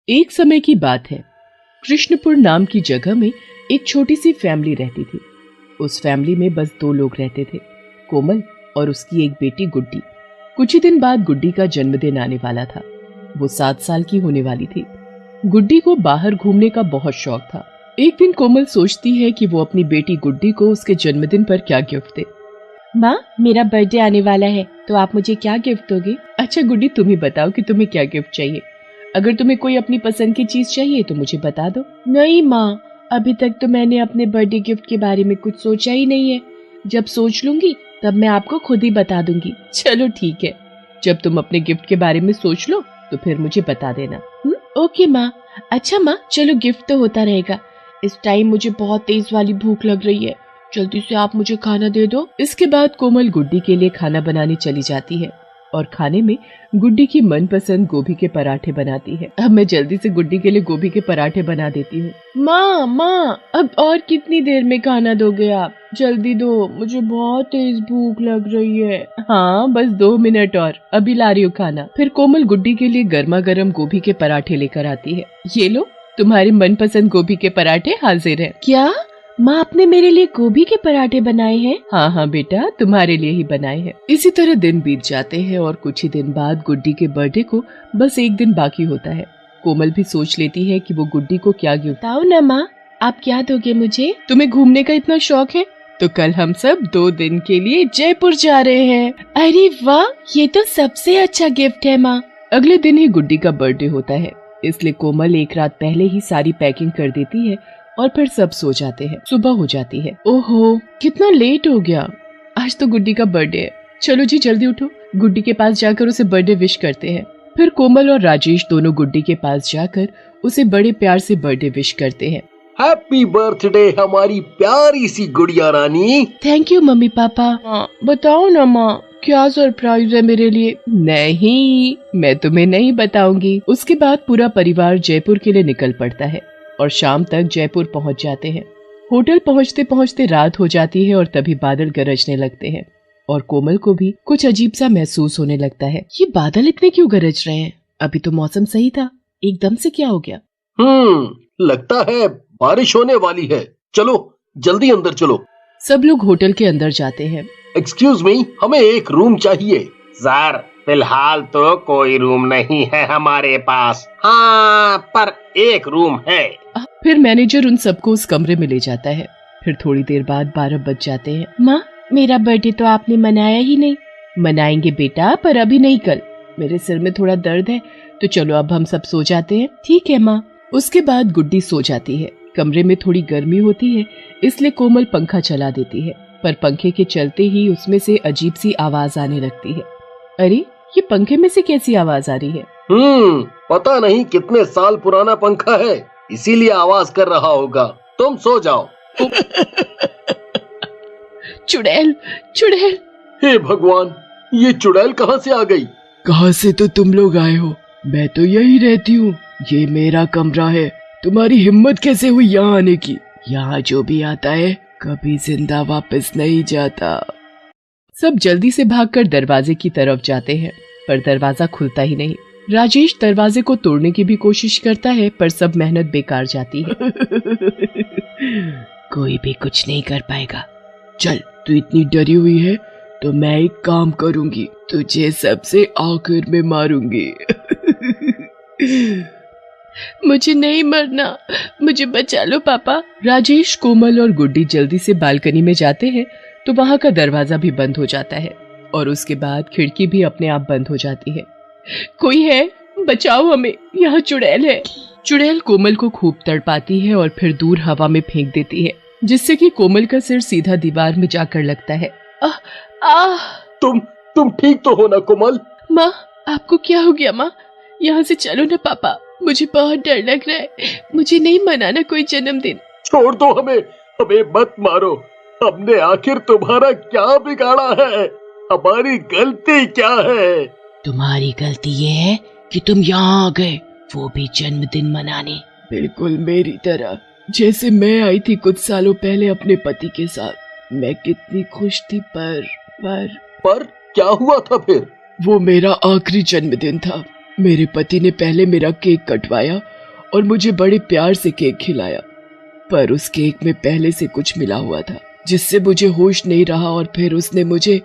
एक समय की बात है। कृष्णपुर नाम की जगह में एक छोटी सी फैमिली रहती थी। उस फैमिली में बस 2 लोग रहते थे, कोमल और उसकी एक बेटी गुड्डी। कुछ ही दिन बाद गुड्डी का जन्मदिन आने वाला था। वो 7 साल की होने वाली थी। गुड्डी को बाहर घूमने का बहुत शौक था। एक दिन कोमल सोचती है कि वो अपनी बेटी गुड्डी को उसके जन्मदिन पर क्या गिफ्ट दे। माँ, मेरा बर्थडे आने वाला है, तो आप मुझे क्या गिफ्ट दोगे? अच्छा गुड्डी, तुम ही बताओ कि तुम्हें क्या गिफ्ट चाहिए। अगर तुम्हें कोई अपनी पसंद की चीज चाहिए तो मुझे बता दो। नहीं माँ, अभी तक तो मैंने अपने बर्थडे गिफ्ट के बारे में कुछ सोचा ही नहीं है। जब सोच लूंगी तब मैं आपको खुद ही बता दूंगी। चलो ठीक है, जब तुम अपने गिफ्ट के बारे में सोच लो तो फिर मुझे बता देना। ओके माँ। अच्छा माँ, चलो गिफ्ट तो होता रहेगा। इस टाइम मुझे बहुत तेज वाली भूख लग रही है, जल्दी से आप मुझे खाना दे दो। इसके बाद कोमल गुड्डी के लिए खाना बनाने चली जाती है और खाने में गुड्डी की मनपसंद गोभी के पराठे बनाती है। अब मैं जल्दी से गुड्डी के लिए गोभी के पराठे बना देती हूँ। माँ, अब और कितनी देर में खाना दोगे आप? जल्दी दो, मुझे बहुत तेज भूख लग रही है। हाँ, बस 2 मिनट और, अभी ला रही हूँ खाना। फिर कोमल गुड्डी के लिए गर्मा गर्म गोभी के पराठे लेकर आती है। ये लो, तुम्हारे मनपसंद गोभी के पराठे हाजिर है। क्या माँ, आपने मेरे लिए गोभी के पराठे बनाए हैं? हाँ बेटा, तुम्हारे लिए ही बनाए हैं। इसी तरह दिन बीत जाते हैं और कुछ ही दिन बाद गुड्डी के बर्थडे को बस 1 दिन बाकी होता है। कोमल भी सोच लेती है कि वो गुड्डी को क्या गिफ्ट। बताओ ना माँ, आप क्या दोगे मुझे? तुम्हें घूमने का इतना शौक है तो कल हम सब 2 दिन के लिए जयपुर जा रहे हैं। अरे वाह, ये तो सबसे अच्छा गिफ्ट है माँ। अगले दिन ही गुड्डी का बर्थडे होता है, इसलिए कोमल एक रात पहले ही सारी पैकिंग कर देती है और फिर सब सो जाते हैं। सुबह हो जाती है। ओहो, कितना लेट हो गया, आज तो गुड्डी का बर्थडे है। चलो जी जल्दी उठो, गुड्डी के पास जाकर उसे बर्थडे विश करते हैं। फिर कोमल और राजेश दोनों गुड्डी के पास जाकर उसे बड़े प्यार से बर्थडे विश करते हैं। हैप्पी बर्थडे हमारी प्यारी सी गुड़िया रानी। Thank you mummy papa. बताओ ना माँ, क्या सरप्राइज है मेरे लिए? नहीं, मैं तुम्हें नहीं बताऊंगी। उसके बाद पूरा परिवार जयपुर के लिए निकल पड़ता है और शाम तक जयपुर पहुंच जाते हैं। होटल पहुंचते पहुंचते रात हो जाती है और तभी बादल गरजने लगते हैं और कोमल को भी कुछ अजीब सा महसूस होने लगता है। ये बादल इतने क्यों गरज रहे हैं? अभी तो मौसम सही था, एकदम से क्या हो गया? लगता है बारिश होने वाली है। चलो जल्दी अंदर चलो। सब लोग होटल के अंदर जाते हैं। एक्सक्यूज मी, हमें एक रूम चाहिए। सर, फिलहाल तो कोई रूम नहीं है हमारे पास। हाँ, पर एक रूम है। फिर मैनेजर उन सबको उस कमरे में ले जाता है। फिर थोड़ी देर बाद 12 बज जाते हैं। माँ, मेरा बर्थडे तो आपने मनाया ही नहीं। मनाएंगे बेटा, पर अभी नहीं, कल। मेरे सिर में थोड़ा दर्द है, तो चलो अब हम सब सो जाते हैं। ठीक है माँ। उसके बाद गुड्डी सो जाती है। कमरे में थोड़ी गर्मी होती है, इसलिए कोमल पंखा चला देती है, पर पंखे के चलते ही उसमें से अजीब सी आवाज आने लगती है। अरे, ये पंखे में से कैसी आवाज आ रही है? पता नहीं कितने साल पुराना पंखा है, इसीलिए आवाज कर रहा होगा। तुम सो जाओ। चुड़ैल, चुड़ैल। हे भगवान, ये चुड़ैल कहाँ से आ गई? कहाँ से तो तुम लोग आए हो? मैं तो यही रहती हूँ, ये मेरा कमरा है। तुम्हारी हिम्मत कैसे हुई यहाँ आने की? यहाँ जो भी आता है कभी जिंदा वापस नहीं जाता। सब जल्दी से भागकर दरवाजे की तरफ जाते हैं, पर दरवाजा खुलता ही नहीं। राजेश दरवाजे को तोड़ने की भी कोशिश करता है, पर सब मेहनत बेकार जाती है। कोई भी कुछ नहीं कर पाएगा। चल, तू इतनी डरी हुई है तो मैं एक काम करूंगी, तुझे सबसे आखिर में मारूंगी। मुझे नहीं मरना, मुझे बचा लो पापा। राजेश, कोमल और गुड्डी जल्दी से बालकनी में जाते हैं तो वहां का दरवाजा भी बंद हो जाता है और उसके बाद खिड़की भी अपने आप बंद हो जाती है। कोई है? बचाओ हमें, यहाँ चुड़ैल है। चुड़ैल कोमल को खूब तड़पाती है और फिर दूर हवा में फेंक देती है, जिससे कि कोमल का सिर सीधा दीवार में जाकर लगता है। तुम ठीक तो हो ना कोमल? माँ, आपको क्या हो गया? माँ, यहाँ से चलो ना पापा, मुझे बहुत डर लग रहा है। मुझे नहीं मनाना कोई जन्मदिन। छोड़ दो हमें मत मारो। हमने आखिर तुम्हारा क्या बिगाड़ा है? हमारी गलती क्या है? तुम्हारी गलती ये है कि तुम यहाँ आ गए, वो भी जन्मदिन मनाने। बिल्कुल मेरी तरह, जैसे मैं आई थी कुछ सालों पहले अपने पति के साथ। मैं कितनी खुश थी, पर क्या हुआ था फिर? वो मेरा आखिरी जन्मदिन था। मेरे पति ने पहले मेरा केक कटवाया और मुझे बड़े प्यार से केक खिलाया, पर उस केक में पहले से कुछ मिला हुआ था जिससे मुझे होश नहीं रहा और फिर उसने मुझे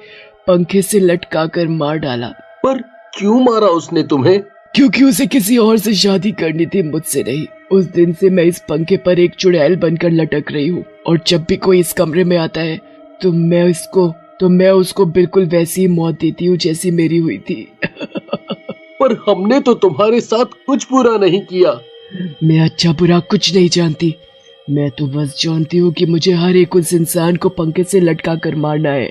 पंखे से लटकाकर मार डाला। पर क्यों मारा उसने तुम्हें? क्योंकि उसे किसी और से शादी करनी थी, मुझसे नहीं। उस दिन से मैं इस पंखे पर एक चुड़ैल बनकर लटक रही हूँ और जब भी कोई इस कमरे में आता है तो मैं उसको बिल्कुल वैसी ही मौत देती हूँ जैसी मेरी हुई थी। पर हमने तो तुम्हारे साथ कुछ बुरा नहीं किया। मैं अच्छा बुरा कुछ नहीं जानती, मैं तो बस जानती हूँ कि मुझे हर एक उस इंसान को पंखे से लटका कर मारना है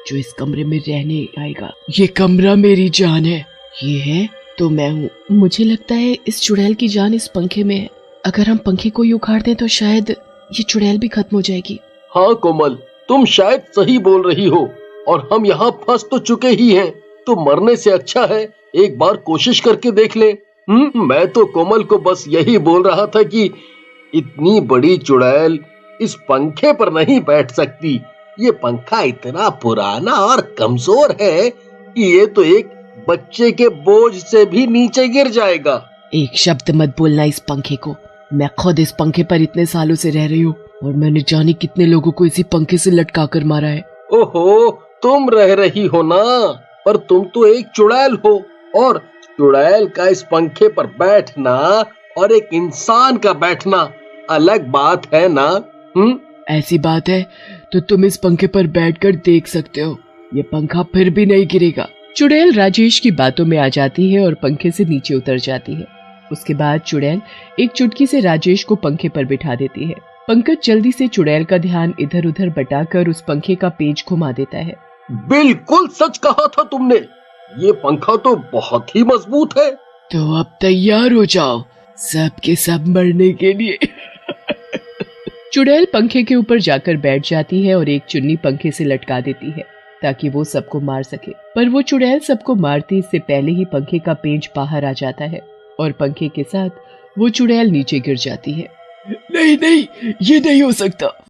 जो इस कमरे में रहने आएगा। ये कमरा मेरी जान है, ये है तो मैं हूँ। मुझे लगता है इस चुड़ैल की जान इस पंखे में है। अगर हम पंखे को ही उखाड़ दें तो शायद ये चुड़ैल भी खत्म हो जाएगी। हाँ कोमल, तुम शायद सही बोल रही हो और हम यहाँ फंस तो चुके ही हैं, तो मरने से अच्छा है एक बार कोशिश करके देख ले। मैं तो कोमल को बस यही बोल रहा था कि इतनी बड़ी चुड़ैल इस पंखे पर नहीं बैठ सकती। ये पंखा इतना पुराना और कमजोर है कि ये तो एक बच्चे के बोझ से भी नीचे गिर जाएगा। एक शब्द मत बोलना इस पंखे को। मैं खुद इस पंखे पर इतने सालों से रह रही हूँ और मैंने जाने कितने लोगों को इसी पंखे से लटका कर मारा है। ओहो, तुम रह रही हो ना, पर तुम तो एक चुड़ैल हो और चुड़ैल का इस पंखे पर बैठना और एक इंसान का बैठना अलग बात है ना। ऐसी बात है तो तुम इस पंखे पर बैठकर देख सकते हो, ये पंखा फिर भी नहीं गिरेगा। चुड़ैल राजेश की बातों में आ जाती है और पंखे से नीचे उतर जाती है। उसके बाद चुड़ैल एक चुटकी से राजेश को पंखे पर बिठा देती है। पंकज जल्दी से चुड़ैल का ध्यान इधर उधर बटाकर उस पंखे का पेच घुमा देता है। बिल्कुल सच कहा था तुमने, ये पंखा तो बहुत ही मजबूत है। तो अब तैयार हो जाओ सब के सब मरने के लिए। चुड़ैल पंखे के ऊपर जाकर बैठ जाती है और एक चुन्नी पंखे से लटका देती है ताकि वो सबको मार सके। पर वो चुड़ैल सबको मारती इससे पहले ही पंखे का पेंच बाहर आ जाता है और पंखे के साथ वो चुड़ैल नीचे गिर जाती है। नहीं, ये नहीं हो सकता।